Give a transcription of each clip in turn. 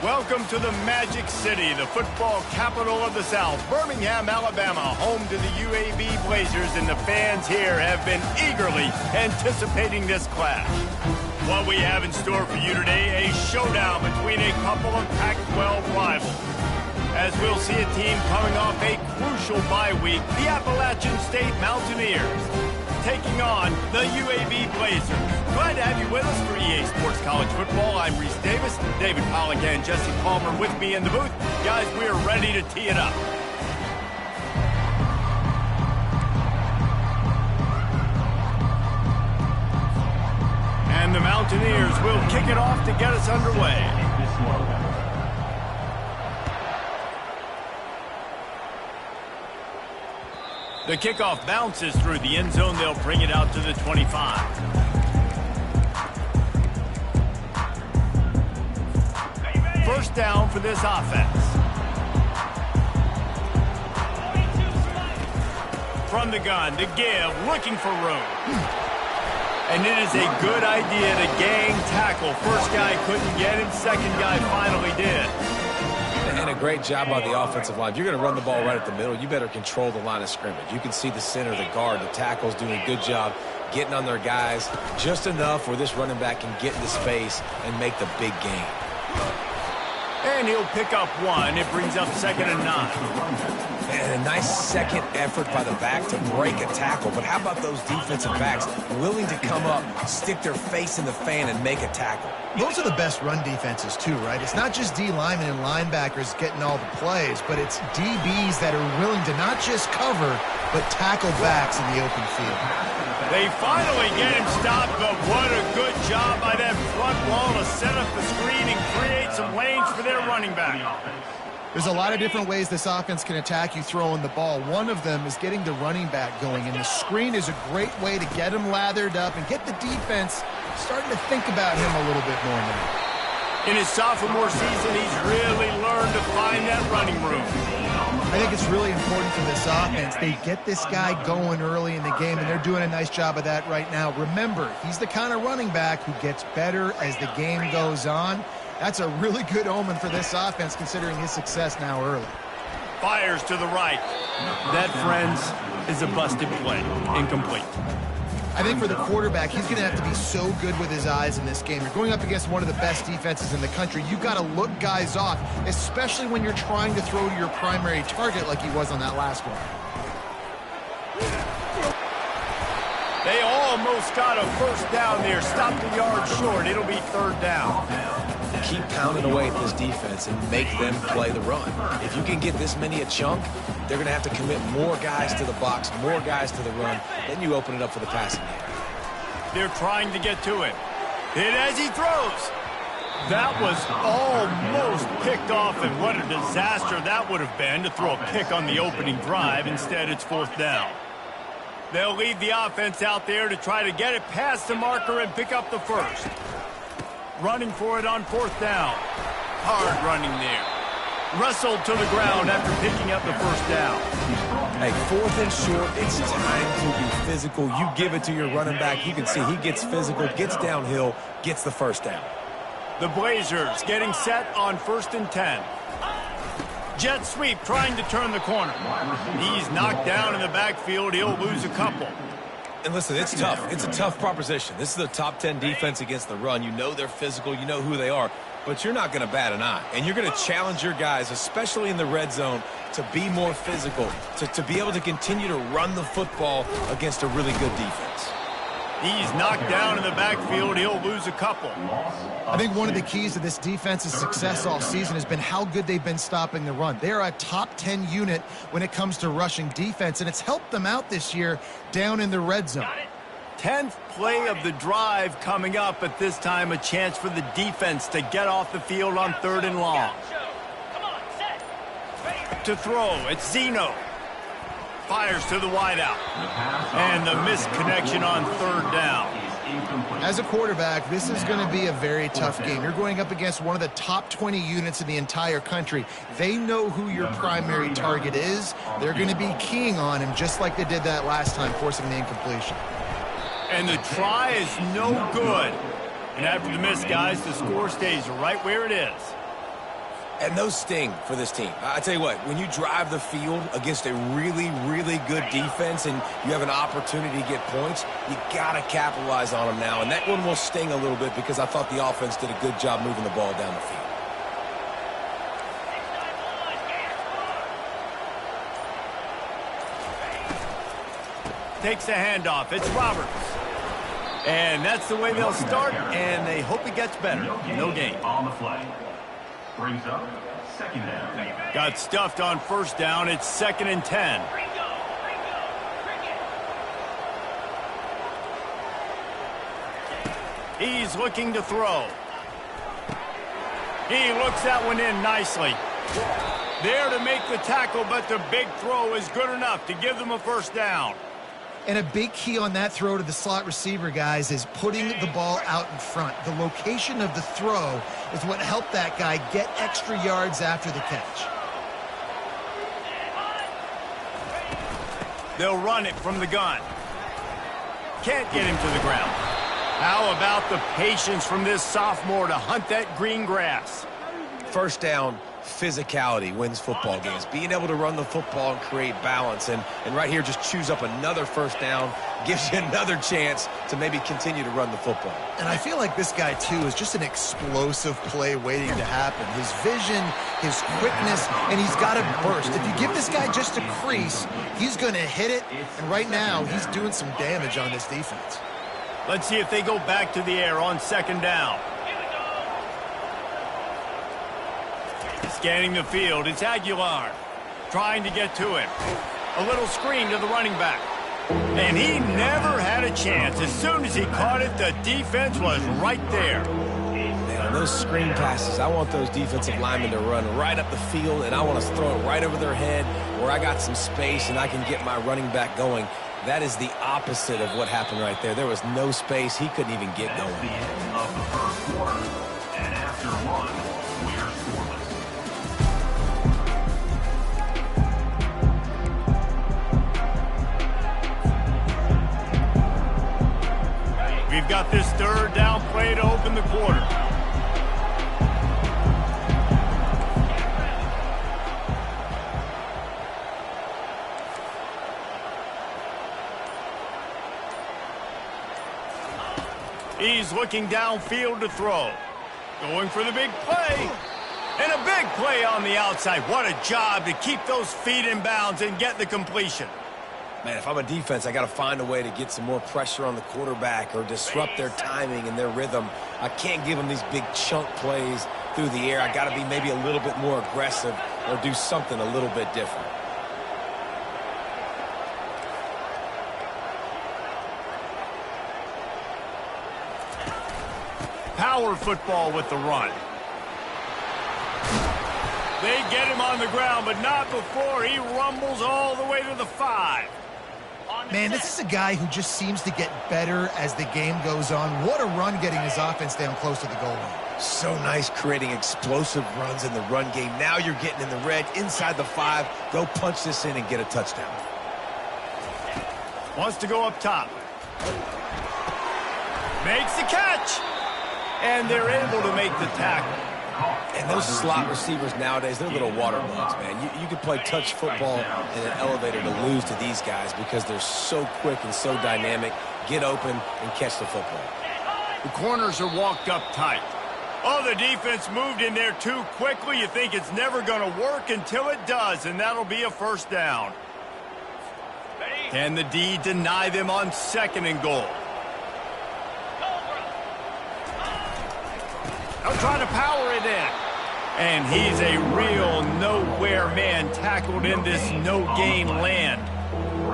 Welcome to the Magic City, the football capital of the South, Birmingham, Alabama, home to the UAB Blazers, and the fans here have been eagerly anticipating this clash. What we have in store for you today, a showdown between a couple of Pac-12 rivals. As we'll see a team coming off a crucial bye week, the Appalachian State Mountaineers, taking on the UAB Blazers. Glad to have you with us for EA Sports College Football. I'm Reese Davis, David Pollock, and Jesse Palmer with me in the booth. Guys, we are ready to tee it up. And the Mountaineers will kick it off to get us underway. The kickoff bounces through the end zone. They'll bring it out to the 25. First down for this offense. From the gun to give, looking for room. And it is a good idea to gang tackle. First guy couldn't get him, second guy finally did. And a great job by the offensive line. If you're going to run the ball right at the middle, you better control the line of scrimmage. You can see the center, the guard, the tackle's doing a good job getting on their guys just enough where this running back can get into space and make the big gain. And he'll pick up one. It brings up 2nd and 9. And a nice second effort by the back to break a tackle. But how about those defensive backs willing to come up, stick their face in the fan, and make a tackle? Those are the best run defenses, too, right? It's not just D linemen and linebackers getting all the plays, but it's DBs that are willing to not just cover, but tackle backs in the open field. They finally get him stopped, but what a good job by that front wall to set up the screen and create some lanes for their running back. There's a lot of different ways this offense can attack you throwing the ball. One of them is getting the running back going, and the screen is a great way to get him lathered up and get the defense starting to think about him a little bit more now. In his sophomore season, he's really learned to find that running room. I think it's really important for this offense. They get this guy going early in the game, and they're doing a nice job of that right now. Remember, he's the kind of running back who gets better as the game goes on. That's a really good omen for this offense, considering his success now early. Fires to the right. That, friends, is a busted play. Incomplete. I think for the quarterback, he's going to have to be so good with his eyes in this game. You're going up against one of the best defenses in the country. You've got to look guys off, especially when you're trying to throw to your primary target like he was on that last one. They almost got a first down there. Stopped the yard short. It'll be 3rd down. Keep pounding away at this defense and make them play the run. If you can get this many a chunk, they're going to have to commit more guys to the box, more guys to the run. Then you open it up for the passing game. They're trying to get to it. Hit as he throws. That was almost picked off, and what a disaster that would have been to throw a pick on the opening drive. Instead, it's 4th down. They'll leave the offense out there to try to get it past the marker and pick up the first. Running for it on 4th down. Hard running there. Wrestled to the ground after picking up the first down. Hey, 4th and short, it's time to be physical. You give it to your running back. You can see he gets physical, gets downhill, gets the first down. The Blazers getting set on 1st and 10. Jet sweep trying to turn the corner. He's knocked down in the backfield. He'll lose a couple. And listen, it's tough. It's a tough proposition. This is a top 10 defense against the run. You know they're physical. You know who they are. But you're not going to bat an eye. And you're going to challenge your guys, especially in the red zone, to be more physical, to be able to continue to run the football against a really good defense. He's knocked down in the backfield. He'll lose a couple. I think one of the keys to this defense's success all season has been how good they've been stopping the run. They're a top 10 unit when it comes to rushing defense, and it's helped them out this year down in the red zone. 10th play of the drive coming up, at this time a chance for the defense to get off the field on 3rd and long. To throw, it's Zeno. Fires to the wideout. And the missed connection on 3rd down. As a quarterback, this is going to be a very tough game. You're going up against one of the top 20 units in the entire country. They know who your primary target is. They're going to be keying on him just like they did that last time, forcing the incompletion. And the try is no good. And after the miss, guys, the score stays right where it is. And those sting for this team. I tell you what, when you drive the field against a really, really good defense and you have an opportunity to get points, you got to capitalize on them now. And that one will sting a little bit because I thought the offense did a good job moving the ball down the field. Takes the handoff. It's Roberts. And that's the way they'll start, and they hope it gets better. No gain. On the flag. Brings up second down. Got stuffed on first down. It's 2nd and 10. He's looking to throw. He looks that one in nicely. There to make the tackle, but the big throw is good enough to give them a first down. And a big key on that throw to the slot receiver, guys, is putting the ball out in front. The location of the throw is what helped that guy get extra yards after the catch. They'll run it from the gun. Can't get him to the ground. How about the patience from this sophomore to hunt that green grass? First down, physicality wins football games. Being able to run the football and create balance. And right here, just choose up another first down, gives you another chance to maybe continue to run the football. And I feel like this guy, too, is just an explosive play waiting to happen. His vision, his quickness, and he's got to burst. If you give this guy just a crease, he's going to hit it. And right now, he's doing some damage on this defense. Let's see if they go back to the air on 2nd down. Scanning the field, it's Aguilar trying to get to him. A little screen to the running back. And he never had a chance. As soon as he caught it, the defense was right there. Man, on those screen passes, I want those defensive linemen to run right up the field, and I want to throw it right over their head where I got some space and I can get my running back going. That is the opposite of what happened right there. There was no space. He couldn't even get going. That's the end of the first quarter. And after one, we're scoreless. We've got this 3rd down play to open the quarter. He's looking downfield to throw. Going for the big play. And a big play on the outside. What a job to keep those feet in bounds and get the completion. Man, if I'm a defense, I got to find a way to get some more pressure on the quarterback or disrupt their timing and their rhythm. I can't give them these big chunk plays through the air. I got to be maybe a little bit more aggressive or do something a little bit different. Power football with the run. They get him on the ground, but not before he rumbles all the way to the 5. Man, this is a guy who just seems to get better as the game goes on. What a run getting his offense down close to the goal line. So nice creating explosive runs in the run game. Now you're getting in the red, inside the 5. Go punch this in and get a touchdown. Wants to go up top. Makes the catch. And they're able to make the tackle. And those slot receivers nowadays, they're little water bugs, man. You can play touch football in an elevator to lose to these guys because they're so quick and so dynamic. Get open and catch the football. The corners are walked up tight. Oh, the defense moved in there too quickly. You think it's never going to work until it does, and that'll be a first down. Can the D deny them on 2nd and goal? They'll try to power it in. And he's a real nowhere man tackled in this no-gain land.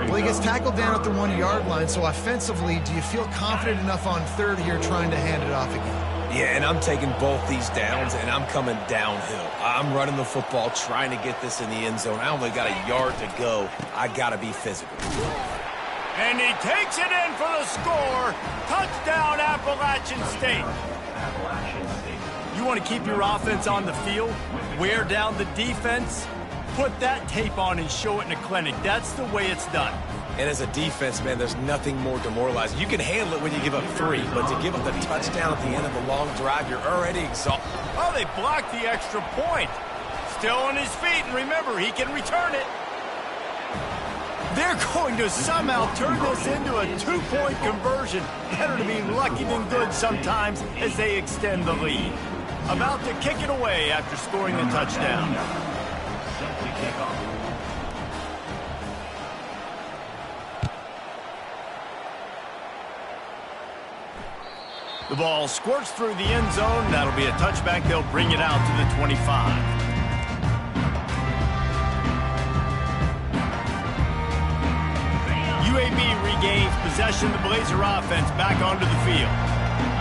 Well, he gets tackled down at the 1-yard line, so offensively, do you feel confident enough on 3rd here trying to hand it off again? Yeah, and I'm taking both these downs, and I'm coming downhill. I'm running the football, trying to get this in the end zone. I only got a yard to go. I got to be physical. And he takes it in for the score. Touchdown, Appalachian State. You want to keep your offense on the field, wear down the defense, put that tape on and show it in a clinic. That's the way it's done. And as a defense, man, there's nothing more demoralizing. You can handle it when you give up 3, but to give up the touchdown at the end of a long drive, you're already exhausted. Oh, they blocked the extra point. still on his feet, and remember, he can return it. They're going to somehow turn this into a two-point conversion. Better to be lucky than good sometimes as they extend the lead. About to kick it away after scoring the touchdown. The ball squirts through the end zone. That'll be a touchback. They'll bring it out to the 25. UAB regains possession of the Blazer offense back onto the field.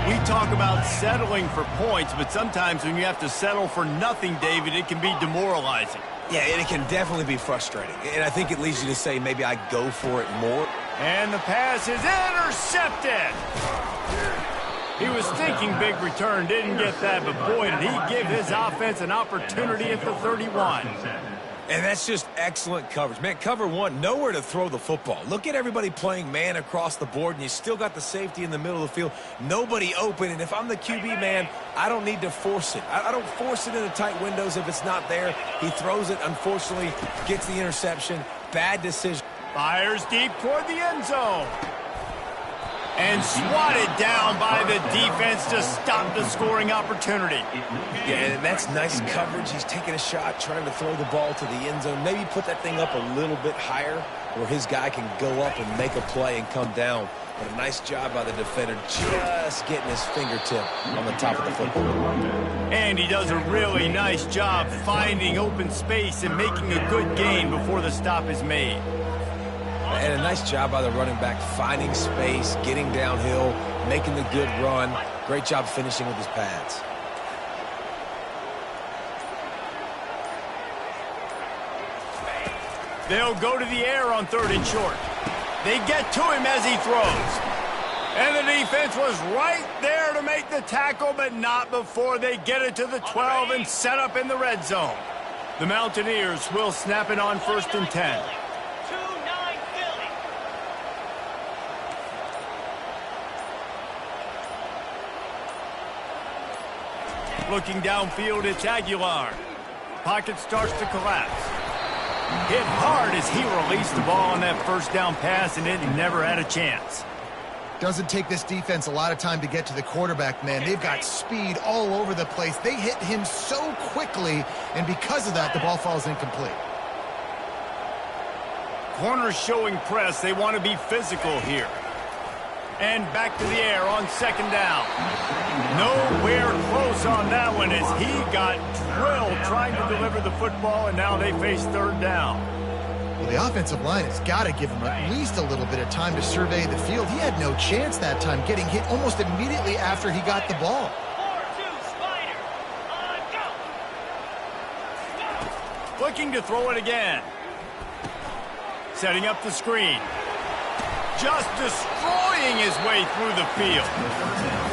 We talk about settling for points, but sometimes when you have to settle for nothing, David, it can be demoralizing. Yeah, and it can definitely be frustrating. And I think it leads you to say maybe I go for it more. And the pass is intercepted. He was thinking big return, didn't get that, but boy, did he give his offense an opportunity at the 31. And that's just excellent coverage. Man, cover one, nowhere to throw the football. Look at everybody playing man across the board, and you still got the safety in the middle of the field. Nobody open, and if I'm the QB man, I don't need to force it. I don't force it into tight windows if it's not there. He throws it, unfortunately, gets the interception. Bad decision. Fires deep toward the end zone. And swatted down by the defense to stop the scoring opportunity. Yeah, and that's nice coverage. He's taking a shot, trying to throw the ball to the end zone. Maybe put that thing up a little bit higher where his guy can go up and make a play and come down. But a nice job by the defender just getting his fingertip on the top of the football. And he does a really nice job finding open space and making a good gain before the stop is made. And a nice job by the running back, finding space, getting downhill, making the good run. Great job finishing with his pads. They'll go to the air on 3rd and short. They get to him as he throws. And the defense was right there to make the tackle, but not before they get it to the 12 and set up in the red zone. The Mountaineers will snap it on 1st and 10. Looking downfield, it's Aguilar. Pocket starts to collapse. Hit hard as he released the ball on that first down pass, and it never had a chance. Doesn't take this defense a lot of time to get to the quarterback, man. They've got speed all over the place. They hit him so quickly, and because of that, the ball falls incomplete. Corners showing press. They want to be physical here. And back to the air on 2nd down. Nowhere close on that one as he got drilled trying to deliver the football, and now they face 3rd down. Well, the offensive line has got to give him at least a little bit of time to survey the field. He had no chance that time, getting hit almost immediately after he got the ball. 4-2 Spider. Go. Looking to throw it again. Setting up the screen. Just destroying his way through the field.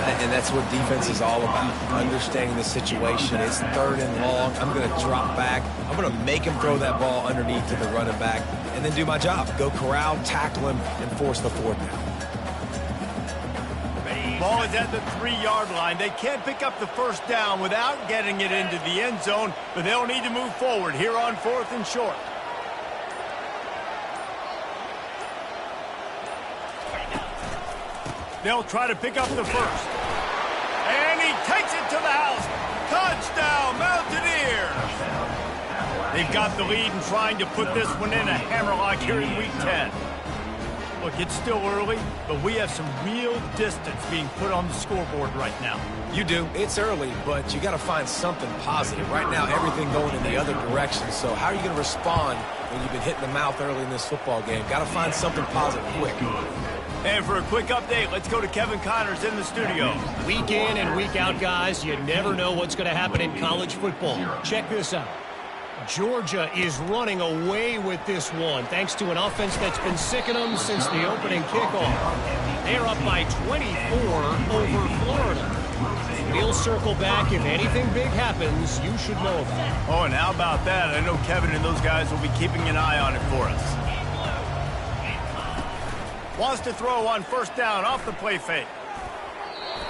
And that's what defense is all about, understanding the situation. It's 3rd and long. I'm going to drop back. I'm going to make him throw that ball underneath to the running back and then do my job. Go corral, tackle him, and force the 4th down. Ball is at the 3-yard line. They can't pick up the 1st down without getting it into the end zone, but they'll need to move forward here on 4th and short. They'll try to pick up the 1st. And he takes it to the house. Touchdown, Mountaineers! They've got the lead and trying to put this one in a hammerlock here in Week 10. Look, it's still early, but we have some real distance being put on the scoreboard right now. You do. It's early, but you got to find something positive. Right now, everything going in the other direction. So how are you going to respond when you've been hit in the mouth early in this football game? Got to find something positive quick. And for a quick update, let's go to Kevin Connors in the studio. Week in and week out, guys, you never know what's going to happen in college football. Check this out. Georgia is running away with this one, thanks to an offense that's been sicking them since the opening kickoff. They're up by 24 over Florida. We'll circle back. If anything big happens, you should know about it. Oh, and how about that? I know Kevin and those guys will be keeping an eye on it for us. Wants to throw on 1st down off the play fake.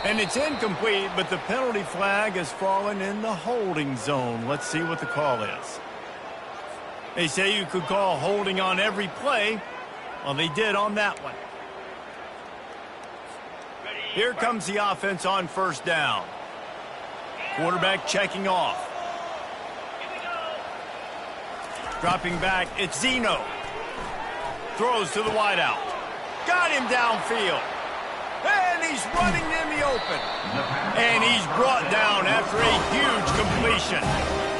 And it's incomplete, but the penalty flag has fallen in the holding zone. Let's see what the call is. They say you could call holding on every play. Well, they did on that one. Here comes the offense on first down. Quarterback checking off. Dropping back, it's Zeno. Throws to the wideout. Got him downfield. And he's running in the open. And he's brought down after a huge completion.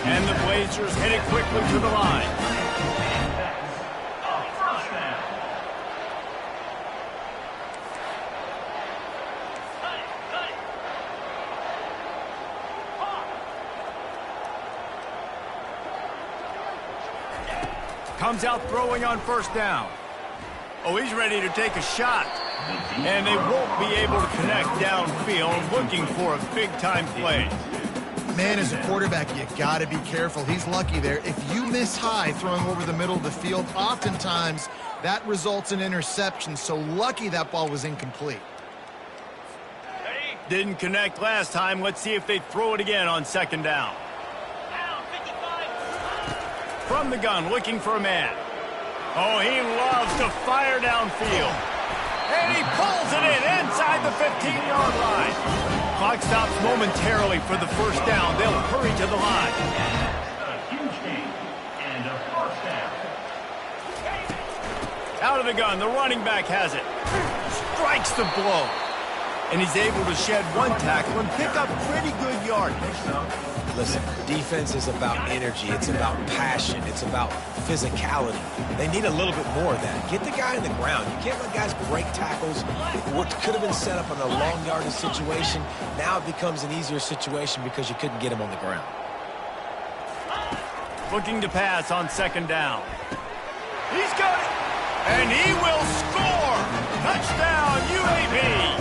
And the Blazers headed quickly to the line. Comes out throwing on first down. Oh, he's ready to take a shot. And they won't be able to connect downfield, looking for a big-time play. Man, as a quarterback, you got to be careful. He's lucky there. If you miss high throwing over the middle of the field, oftentimes that results in interception. So lucky that ball was incomplete. Didn't connect last time. Let's see if they throw it again on second down. From the gun, looking for a man. Oh, he loves to fire downfield. And he pulls it in inside the 15-yard line. Clock stops momentarily for the first down. They'll hurry to the line. A huge gain and a first down. Out of the gun, the running back has it. Strikes the blow. And he's able to shed one tackle and pick up pretty good yardage. Listen, defense is about energy. It's about passion. It's about physicality. They need a little bit more of that. Get the guy in the ground. You can't let guys break tackles. What could have been set up in a long yardage situation, now it becomes an easier situation because you couldn't get him on the ground. Looking to pass on second down. He's got it. And he will score. Touchdown, UAB.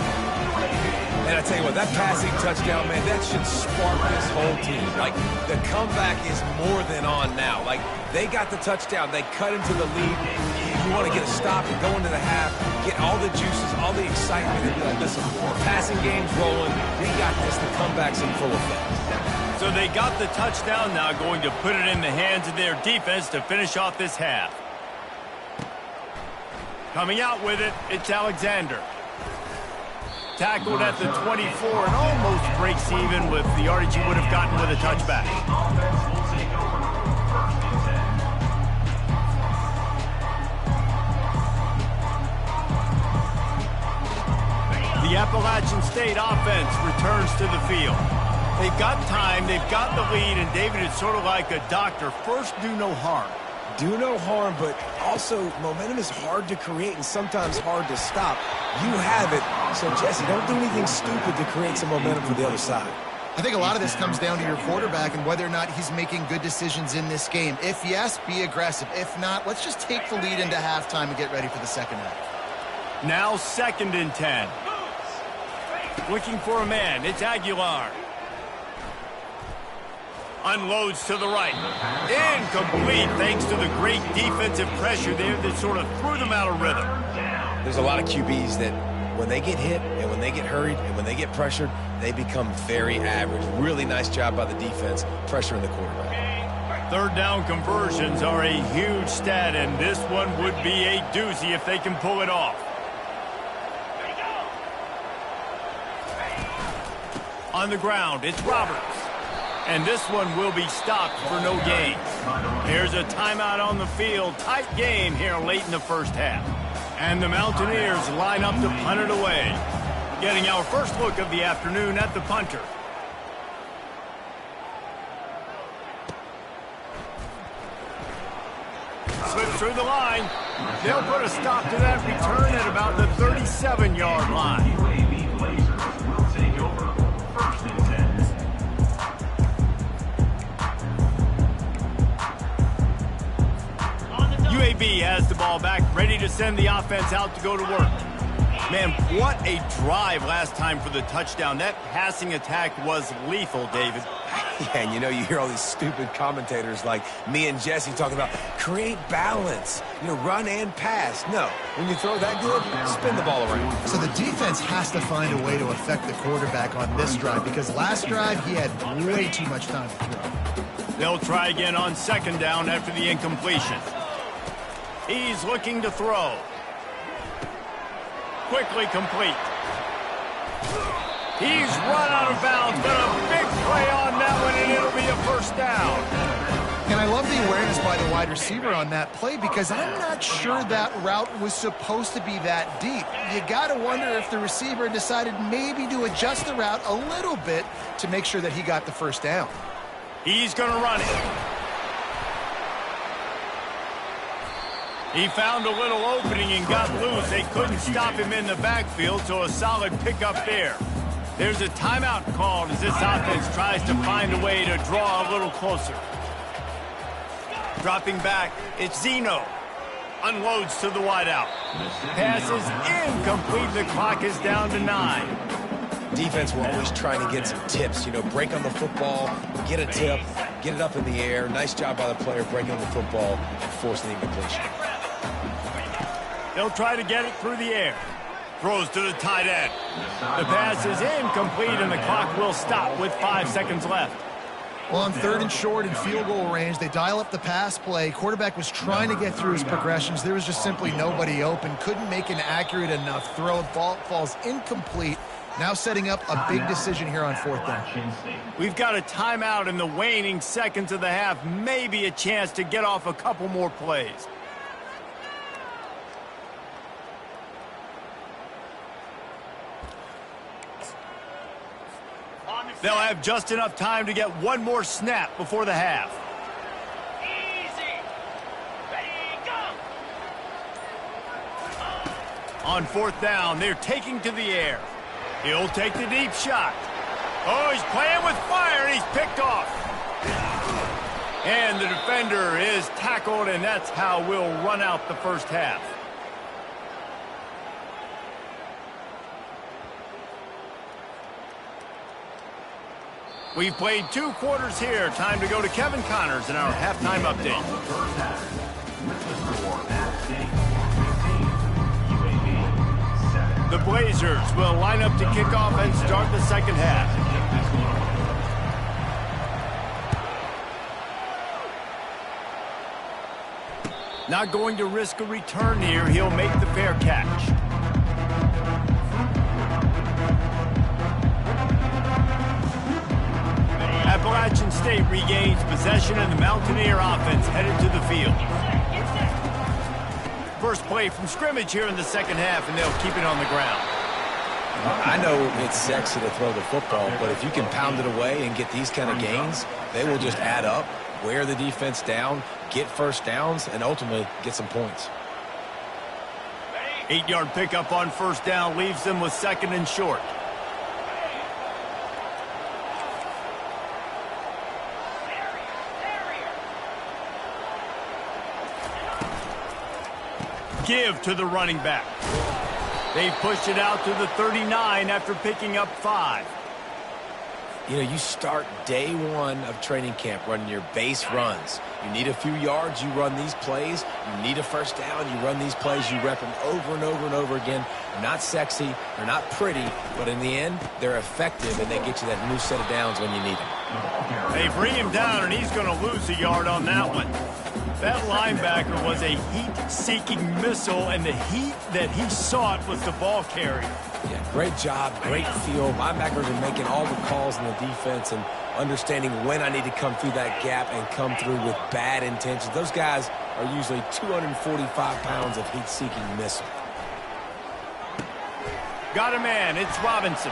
And I tell you what, that passing touchdown, man, that should spark this whole team. Like, the comeback is more than on now. Like, they got the touchdown. They cut into the lead. You want to get a stop and go into the half, get all the juices, all the excitement, and be like, listen, passing game's rolling. We got this. The comeback's in full effect. So they got the touchdown, now going to put it in the hands of their defense to finish off this half. Coming out with it, it's Alexander. Tackled at the 24 and almost breaks even with the yardage he would have gotten with a touchback. The Appalachian State offense returns to the field. They've got time, they've got the lead, and David, it's sort of like a doctor. First, do no harm. Do no harm, but also momentum is hard to create and sometimes hard to stop. You have it, so Jesse, don't do anything stupid to create some momentum for the other side. I think a lot of this comes down to your quarterback and whether or not he's making good decisions in this game. If yes, be aggressive. If not, let's just take the lead into halftime and get ready for the second half. Now 2nd and 10. Looking for a man, it's Aguilar. Unloads to the right. Incomplete thanks to the great defensive pressure there that sort of threw them out of rhythm. There's a lot of QBs that when they get hit and when they get hurried and when they get pressured, they become very average. Really nice job by the defense pressuring the quarterback. Third down conversions are a huge stat, and this one would be a doozy if they can pull it off. On the ground, it's Roberts. And this one will be stopped for no gain. Here's a timeout on the field. Tight game here late in the first half. And the Mountaineers line up to punt it away. Getting our first look of the afternoon at the punter. Slips through the line. They'll put a stop to that return at about the 37-yard line. UAB Blazers will take over 1st and 10. UAB has the ball back, ready to send the offense out to go to work. Man, what a drive last time for the touchdown. That passing attack was lethal, David. Yeah, and you know, you hear all these stupid commentators like me and Jesse talking about create balance, you know, run and pass. No, when you throw that good, spin the ball around. So the defense has to find a way to affect the quarterback on this drive because last drive he had way too much time to throw. They'll try again on second down after the incompletion. He's looking to throw. Quickly complete. He's run out of bounds, but a big play on that one, and it'll be a first down. And I love the awareness by the wide receiver on that play because I'm not sure that route was supposed to be that deep. You got to wonder if the receiver decided maybe to adjust the route a little bit to make sure that he got the first down. He's going to run it. He found a little opening and got loose. They couldn't stop him in the backfield, so a solid pickup there. There's a timeout called as this offense tries to find a way to draw a little closer. Dropping back, it's Zeno. Unloads to the wideout. Pass is incomplete. The clock is down to 9. Defense will always try to get some tips, you know, break on the football, get a tip, get it up in the air. Nice job by the player breaking on the football and forcing the incompletion. They'll try to get it through the air. Throws to the tight end. The pass is incomplete, and the clock will stop with 5 seconds left. Well, on 3rd and short and field goal range, they dial up the pass play. Quarterback was trying to get through his progressions. There was just simply nobody open. Couldn't make an accurate enough throw. Ball falls incomplete. Now setting up a big decision here on 4th down. We've got a timeout in the waning seconds of the half. Maybe a chance to get off a couple more plays. They'll have just enough time to get one more snap before the half. Easy. Ready, go. On 4th down, they're taking to the air. He'll take the deep shot. Oh, he's playing with fire, and he's picked off. And the defender is tackled, and that's how we'll run out the first half. We've played 2 quarters here. Time to go to Kevin Connors in our halftime update. The Blazers will line up to kick off and start the second half. Not going to risk a return here. He'll make the fair catch. Appalachian State regains possession, and the Mountaineer offense headed to the field. First play from scrimmage here in the second half, and they'll keep it on the ground. I know it's sexy to throw the football, but if you can pound it away and get these kind of gains, they will just add up, wear the defense down, get first downs, and ultimately get some points. 8-yard pickup on 1st down leaves them with 2nd and short. Give to the running back. They pushed it out to the 39 after picking up 5. You know, you start day 1 of training camp running your base runs. You need a few yards, you run these plays. You need a first down, you run these plays. You rep them over and over and over again. They're not sexy, they're not pretty, but in the end, they're effective, and they get you that new set of downs when you need them. They bring him down, and he's going to lose a yard on that one. That linebacker was a heat-seeking missile, and the heat that he sought was the ball carrier. Yeah, great job, great feel. Linebackers are making all the calls in the defense and understanding when I need to come through that gap and come through with bad intentions. Those guys are usually 245 pounds of heat-seeking missile. Got a man. It's Robinson.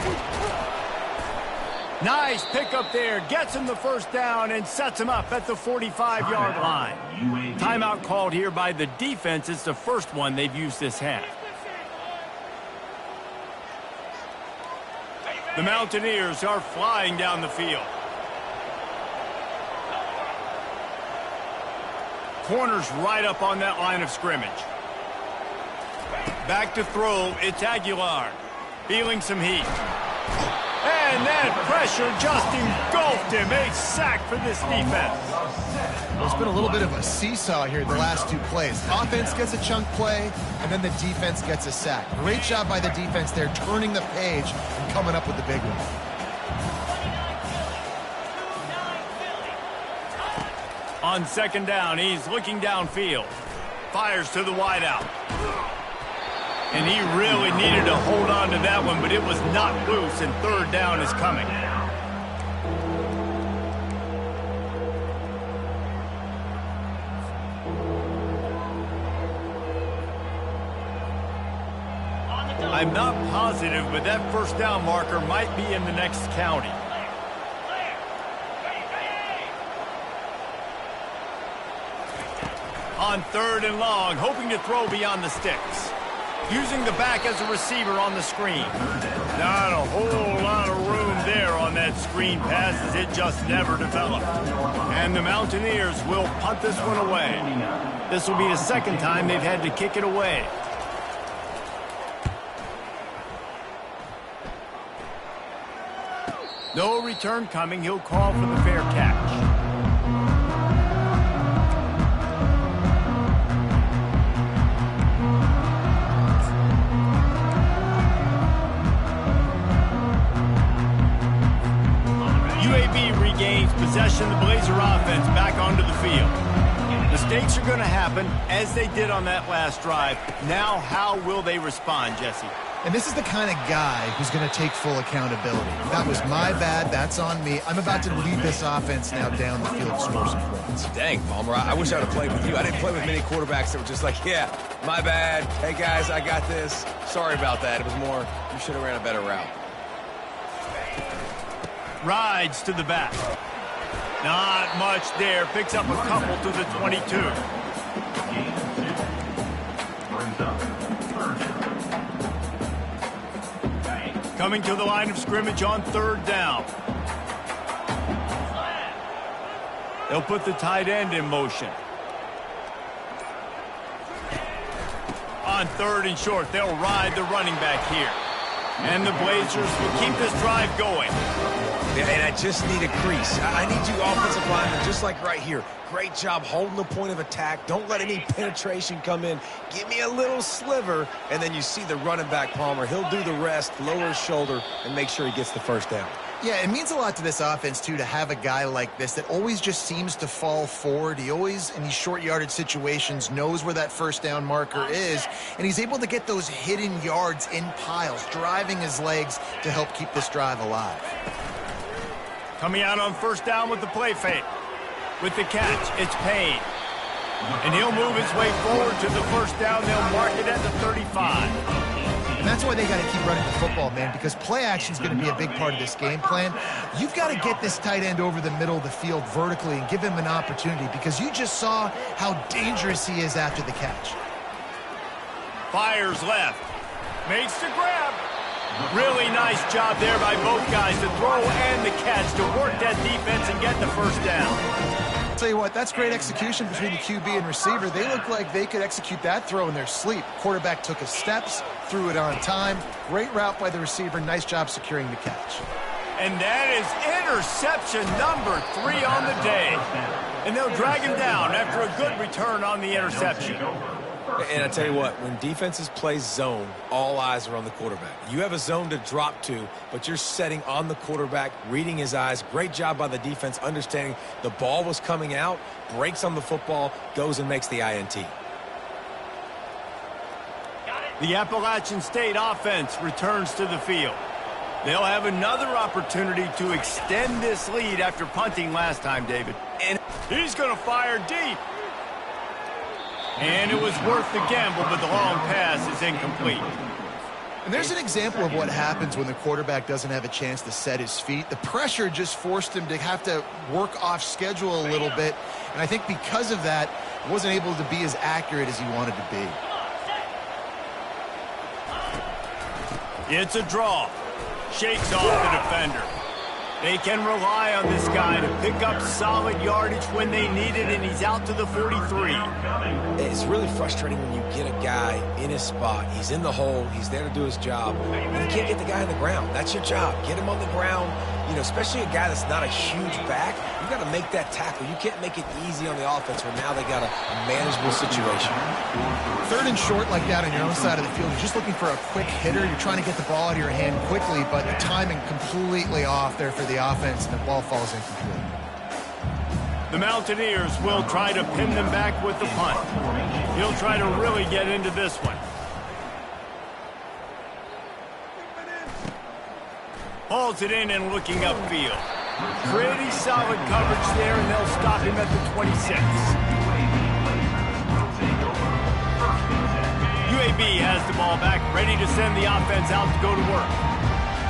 Nice pickup there. Gets him the first down and sets him up at the 45-yard line. Timeout called here by the defense. It's the first one they've used this half. The Mountaineers are flying down the field. Corners right up on that line of scrimmage. Back to throw. It's Aguilar. Feeling some heat. And And that pressure just engulfed him. A sack for this defense. There's been a little bit of a seesaw here the last two plays. Offense gets a chunk play, and then the defense gets a sack. Great job by the defense there, turning the page and coming up with the big one. On second down, he's looking downfield. Fires to the wideout. And he really needed to hold on to that one, but it was not loose, and third down is coming. I'm not positive, but that first down marker might be in the next county. On third and long, hoping to throw beyond the sticks. Using the back as a receiver on the screen. Not a whole lot of room there on that screen pass, as it just never developed. And the Mountaineers will punt this one away. This will be the second time they've had to kick it away. No return coming. He'll call for the fair catch. UAB regains possession of the Blazer offense back onto the field. Mistakes are going to happen, as they did on that last drive. Now, how will they respond, Jesse? And this is the kind of guy who's going to take full accountability. That was my bad. That's on me. I'm about to lead this offense now down the field to score some points. Dang, Palmer, I wish I would have played with you. I didn't play with many quarterbacks that were just like, yeah, my bad. Hey, guys, I got this. Sorry about that. It was more, you should have ran a better route. Rides to the back. Not much there. Picks up a couple to the 22. Coming to the line of scrimmage on third down. They'll put the tight end in motion. On third and short, they'll ride the running back here. And the Blazers will keep this drive going. Yeah, and I just need a crease. I need you offensive linemen, just like right here. Great job holding the point of attack. Don't let any penetration come in. Give me a little sliver, and then you see the running back, Palmer. He'll do the rest, lower his shoulder, and make sure he gets the first down. Yeah, it means a lot to this offense, too, to have a guy like this that always just seems to fall forward. He always, in these short yardage situations, knows where that first down marker is, and he's able to get those hidden yards in piles, driving his legs to help keep this drive alive. Coming out on first down with the play fake. With the catch, it's Payne. And he'll move his way forward to the first down. They'll mark it at the 35. And that's why they got to keep running the football, man, because play action is going to be a big part of this game plan. You've got to get this tight end over the middle of the field vertically and give him an opportunity, because you just saw how dangerous he is after the catch. Fires left. Makes the grab. Really nice job there by both guys to throw and the catch to work that defense and get the first down. I'll tell you what, that's great execution between the QB and receiver. They look like they could execute that throw in their sleep. Quarterback took his steps, threw it on time. Great route by the receiver. Nice job securing the catch. And that is interception number 3 on the day. And they'll drag him down after a good return on the interception. And I tell you what, when defenses play zone, all eyes are on the quarterback. You have a zone to drop to, but you're setting on the quarterback, reading his eyes. Great job by the defense, understanding the ball was coming out, breaks on the football, goes and makes the INT. The Appalachian State offense returns to the field. They'll have another opportunity to extend this lead after punting last time, David. And he's going to fire deep. And it was worth the gamble, but the long pass is incomplete. And there's an example of what happens when the quarterback doesn't have a chance to set his feet. The pressure just forced him to have to work off schedule a little bit. And I think because of that, he wasn't able to be as accurate as he wanted to be. It's a draw. Shakes off the defender. They can rely on this guy to pick up solid yardage when they need it, and he's out to the 43. It's really frustrating when you get a guy in his spot. He's in the hole. He's there to do his job. And you can't get the guy on the ground. That's your job. Get him on the ground. You know, especially a guy that's not a huge back. You got to make that tackle. You can't make it easy on the offense where now they got a manageable situation. 3rd and short like that on your own side of the field. You're just looking for a quick hitter. You're trying to get the ball out of your hand quickly, but the timing completely off there for the offense, and the ball falls incomplete. The Mountaineers will try to pin them back with the punt. He'll try to really get into this one. Hauls it in and looking upfield. Pretty solid coverage there, and they'll stop him at the 26. UAB has the ball back, ready to send the offense out to go to work.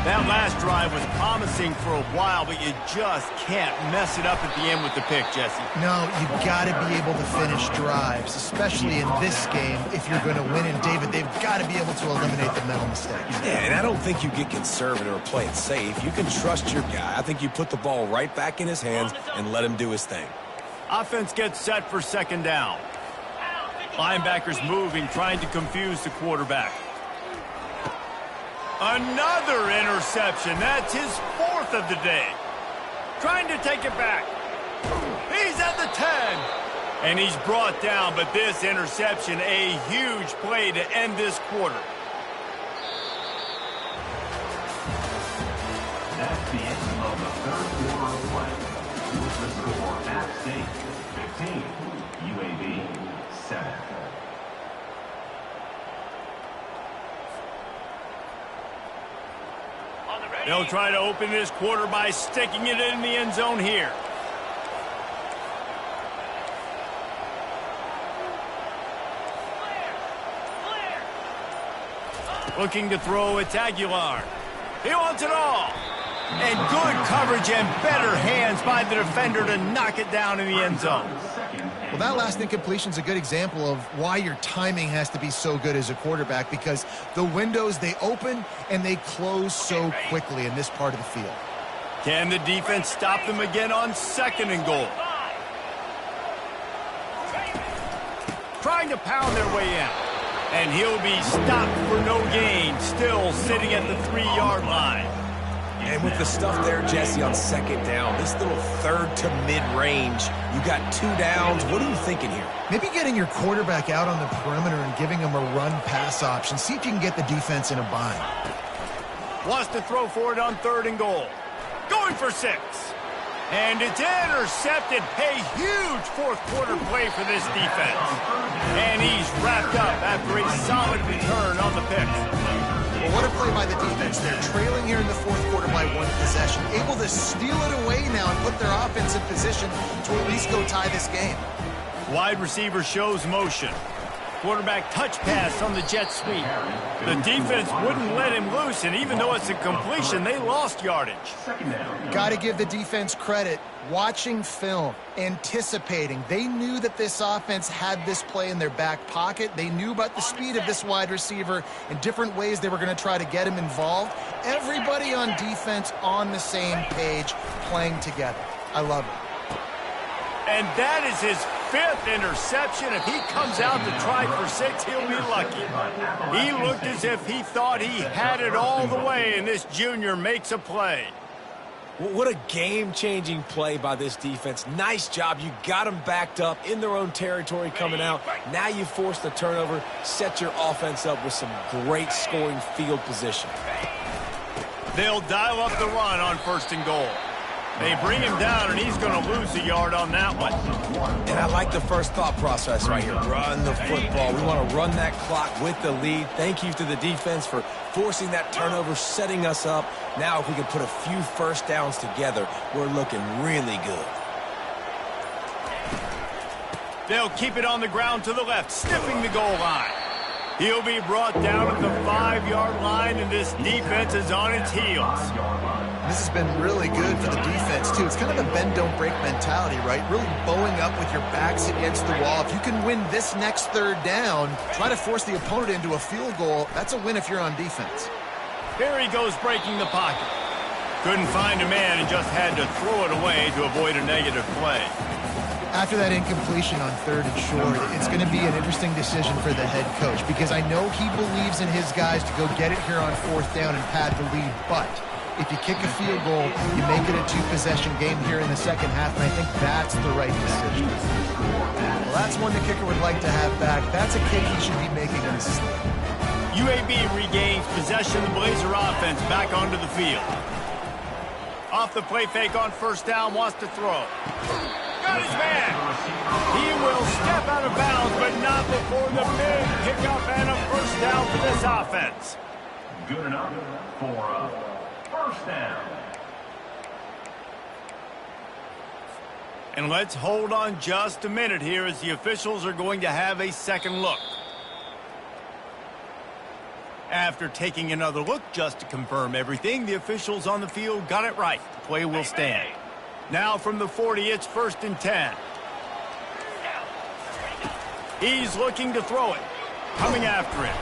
That last drive was promising for a while, but you just can't mess it up at the end with the pick, Jesse. No, you've got to be able to finish drives, especially in this game. If you're going to win, and David, they've got to be able to eliminate the mental mistakes. Yeah, and I don't think you get conservative or play it safe. You can trust your guy. I think you put the ball right back in his hands and let him do his thing. Offense gets set for 2nd down. Linebackers moving, trying to confuse the quarterback. Another interception. That's his 4th of the day. Trying to take it back. He's at the 10. And he's brought down, but this interception, a huge play to end this quarter. That's the end of the 3rd quarter of play. With the score at State 15, UAB 7. They'll try to open this quarter by sticking it in the end zone here. Looking to throw, it's Aguilar. He wants it all. And good coverage and better hands by the defender to knock it down in the end zone. Well, that last incompletion is a good example of why your timing has to be so good as a quarterback, because the windows, they open and they close so quickly in this part of the field. Can the defense stop them again on 2nd and goal? Trying to pound their way in. And he'll be stopped for no gain, still sitting at the 3-yard line. And with the stuff there, Jesse, on 2nd down, this little 3rd to mid-range, you got 2 downs. What are you thinking here? Maybe getting your quarterback out on the perimeter and giving him a run-pass option. See if you can get the defense in a bind. Wants to throw for it on 3rd and goal. Going for 6. And it's intercepted. A huge 4th quarter play for this defense. And he's wrapped up after a solid return on the pick. Well, what a play by the defense. They're trailing here in the 4th quarter by 1 possession. Able to steal it away now and put their offense in position to at least go tie this game. Wide receiver shows motion. Quarterback touch pass on the jet sweep. The defense wouldn't let him loose, and even though it's a completion, they lost yardage. Got to give the defense credit. Watching film, anticipating. They knew that this offense had this play in their back pocket. They knew about the speed of this wide receiver and different ways they were going to try to get him involved. Everybody on defense on the same page, playing together. I love it. And that is his 5th interception. If he comes out to try for 6, he'll be lucky. He looked as if he thought he had it all the way, and this junior makes a play. What a game-changing play by this defense. Nice job. You got them backed up in their own territory coming out. Now you force the turnover, set your offense up with some great scoring field position. They'll dial up the run on 1st and goal. They bring him down, and he's going to lose a yard on that one. And I like the first thought process right here. Run the football. We want to run that clock with the lead. Thank you to the defense for forcing that turnover, setting us up. Now if we can put a few 1st downs together, we're looking really good. They'll keep it on the ground to the left, sniffing the goal line. He'll be brought down at the 5-yard line, and this defense is on its heels. This has been really good for the defense, too. It's kind of a bend-don't-break mentality, right? Really bowing up with your backs against the wall. If you can win this next 3rd down, try to force the opponent into a field goal, that's a win if you're on defense. Here he goes breaking the pocket. Couldn't find a man and just had to throw it away to avoid a negative play. After that incompletion on 3rd and short, it's going to be an interesting decision for the head coach because I know he believes in his guys to go get it here on 4th down and pad the lead, but if you kick a field goal, you make it a 2-possession game here in the second half, and I think that's the right decision. Well, that's one the kicker would like to have back. That's a kick he should be making in this. UAB regains possession of the Blazer offense back onto the field. Off the play fake on 1st down, wants to throw. Got his man. He will step out of bounds, but not before the big pickup and a 1st down for this offense. Good enough for a 1st down. And let's hold on just a minute here as the officials are going to have a second look. After taking another look just to confirm everything, the officials on the field got it right. The play will stand. Now from the 40, it's 1st and 10. He's looking to throw it. Coming after it.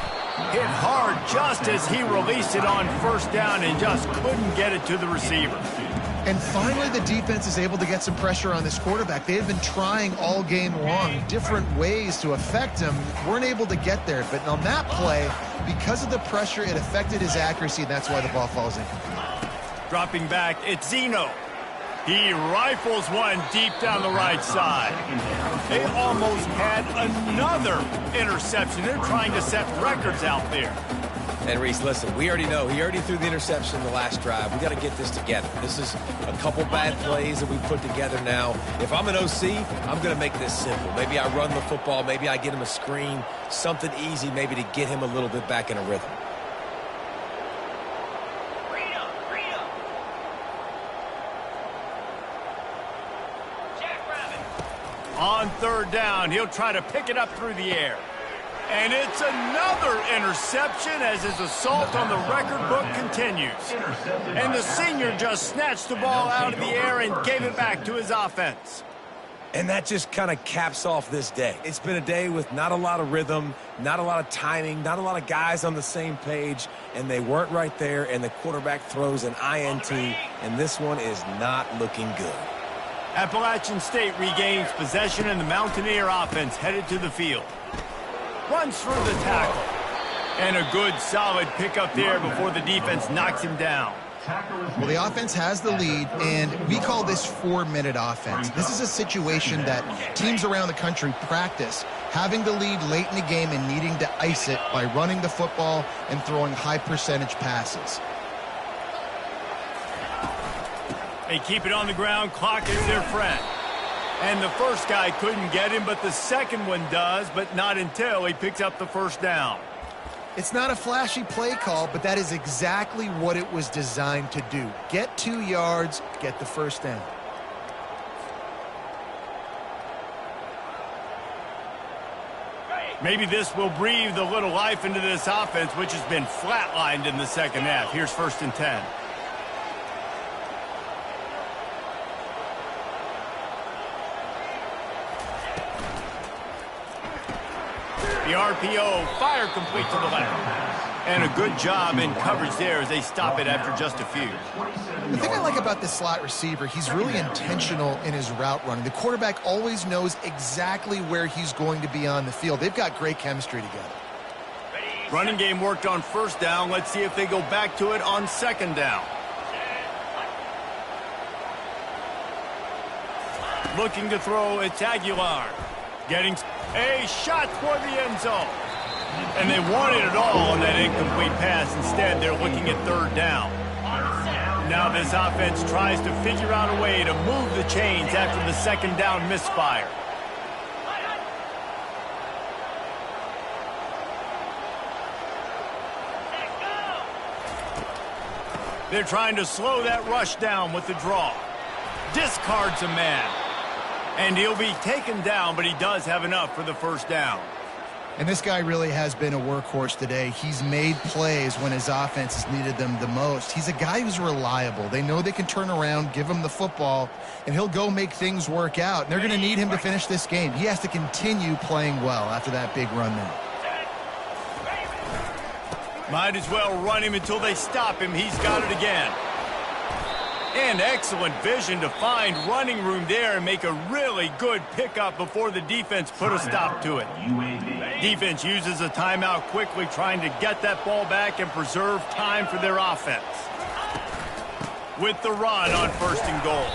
Hit hard just as he released it on 1st down and just couldn't get it to the receiver. And finally, the defense is able to get some pressure on this quarterback. They had been trying all game long different ways to affect him. Weren't able to get there. But on that play, because of the pressure, it affected his accuracy, and that's why the ball falls incomplete. Dropping back, it's Zeno. He rifles one deep down the right side. They almost had another interception. They're trying to set records out there. And Reese, listen, we already know he already threw the interception the last drive. We got to get this together. This is a couple bad plays that we put together now. If I'm an OC, I'm going to make this simple. Maybe I run the football. Maybe I get him a screen, something easy maybe to get him a little bit back in a rhythm. On 3rd down, he'll try to pick it up through the air. And it's another interception as his assault on the record book continues. And the senior just snatched the ball out of the air and gave it back to his offense. And that just kind of caps off this day. It's been a day with not a lot of rhythm, not a lot of timing, not a lot of guys on the same page, and they weren't right there, and the quarterback throws an INT, and this one is not looking good. Appalachian State regains possession, and the Mountaineer offense headed to the field. Runs through the tackle. And a good, solid pickup there before the defense knocks him down. Well, the offense has the lead, and we call this 4-minute offense. This is a situation that teams around the country practice, having the lead late in the game and needing to ice it by running the football and throwing high-percentage passes. They keep it on the ground. Clock is their friend. And the first guy couldn't get him, but the second one does, but not until he picks up the 1st down. It's not a flashy play call, but that is exactly what it was designed to do. Get 2 yards, get the 1st down. Maybe this will breathe a little life into this offense, which has been flatlined in the second half. Here's 1st and 10. The RPO, fire complete to the left. And a good job in coverage there as they stop it after just a few. The thing I like about this slot receiver, he's really intentional in his route running. The quarterback always knows exactly where he's going to be on the field. They've got great chemistry together. Running game worked on 1st down. Let's see if they go back to it on 2nd down. Looking to throw, it's Aguilar. Getting a shot for the end zone. And they wanted it all on that incomplete pass. Instead, they're looking at 3rd down. Now this offense tries to figure out a way to move the chains after the 2nd down misfire. They're trying to slow that rush down with the draw. Discards a man. And he'll be taken down, but he does have enough for the 1st down. And this guy really has been a workhorse today. He's made plays when his offense has needed them the most. He's a guy who's reliable. They know they can turn around, give him the football, and he'll go make things work out. And they're going to need him to finish this game. He has to continue playing well after that big run there. Might as well run him until they stop him. He's got it again. And excellent vision to find running room there and make a really good pickup before the defense put a stop to it. Defense uses a timeout quickly, trying to get that ball back and preserve time for their offense. With the run on 1st and goal.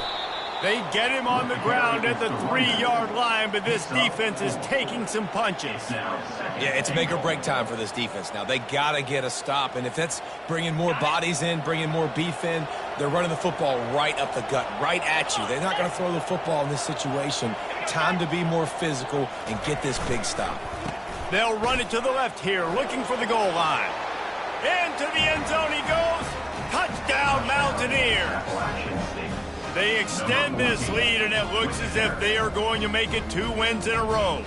They get him on the ground at the 3-yard line, but this defense is taking some punches. Yeah, it's make or break time for this defense now. They got to get a stop, and if that's bringing more bodies in, bringing more beef in, they're running the football right up the gut, right at you. They're not going to throw the football in this situation. Time to be more physical and get this big stop. They'll run it to the left here, looking for the goal line. Into the end zone he goes. Touchdown, Mountaineers. They extend this lead, and it looks as if they are going to make it 2 wins in a row.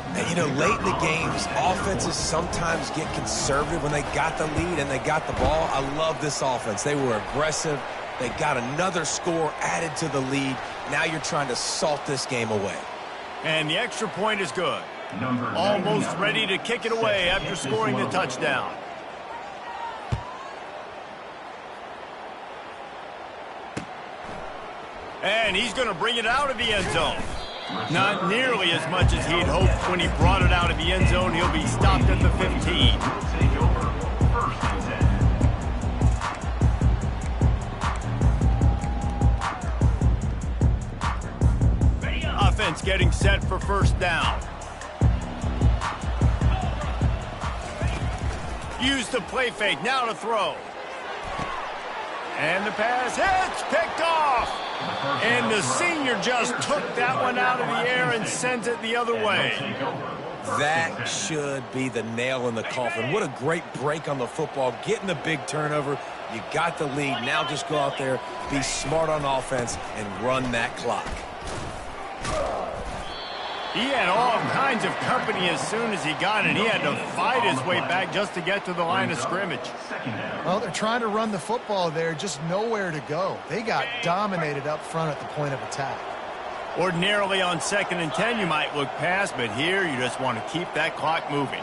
And, you know, late in the games, offenses sometimes get conservative when they got the lead and they got the ball. I love this offense. They were aggressive. They got another score added to the lead. Now you're trying to salt this game away. And the extra point is good. Almost ready to kick it away after scoring the touchdown. And he's going to bring it out of the end zone. Not nearly as much as he'd hoped when he brought it out of the end zone. He'll be stopped at the 15. Offense getting set for 1st down. Use the play fake, now to throw. And the pass hits, picked off. And the senior just took that one out of the air and sends it the other way. That should be the nail in the coffin. What a great break on the football, getting the big turnover. You got the lead. Now just go out there, be smart on offense, and run that clock. He had all kinds of company as soon as he got it. He had to fight his way back just to get to the line of scrimmage. Well, they're trying to run the football there, just nowhere to go. They got dominated up front at the point of attack. Ordinarily on 2nd and 10, you might look past, but here you just want to keep that clock moving.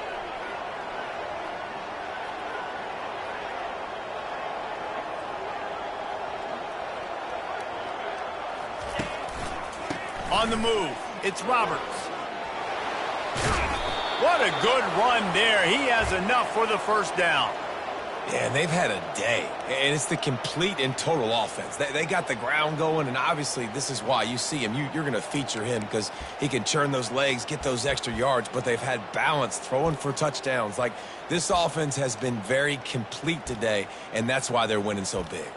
On the move, it's Roberts. What a good run there. He has enough for the 1st down. Yeah, they've had a day, and it's the complete and total offense. They got the ground going, and obviously this is why you see him. You're going to feature him because he can churn those legs, get those extra yards, but they've had balance, throwing for touchdowns. Like, this offense has been very complete today, and that's why they're winning so big.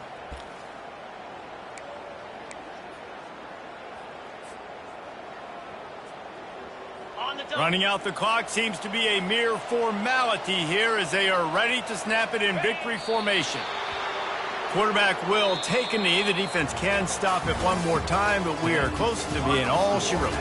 Running out the clock seems to be a mere formality here as they are ready to snap it in victory formation. Quarterback will take a knee. The defense can stop it one more time, but we are close to being all she wrote.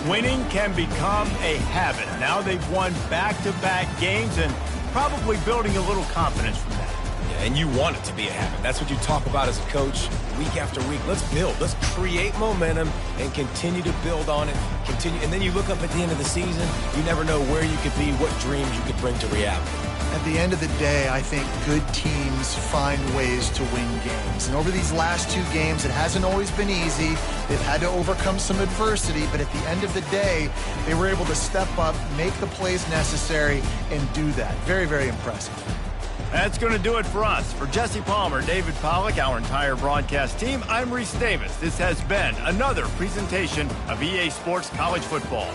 Winning can become a habit. Now they've won back-to-back games and probably building a little confidence from that. Yeah, and you want it to be a habit. That's what you talk about as a coach week after week. Let's build. Let's create momentum and continue to build on it. And then you look up at the end of the season, you never know where you could be, what dreams you could bring to reality. At the end of the day, I think good teams find ways to win games. And over these last 2 games, it hasn't always been easy. They've had to overcome some adversity, but at the end of the day, they were able to step up, make the plays necessary, and do that. Very, very impressive. That's going to do it for us. For Jesse Palmer, David Pollack, our entire broadcast team, I'm Reese Davis. This has been another presentation of EA Sports College Football.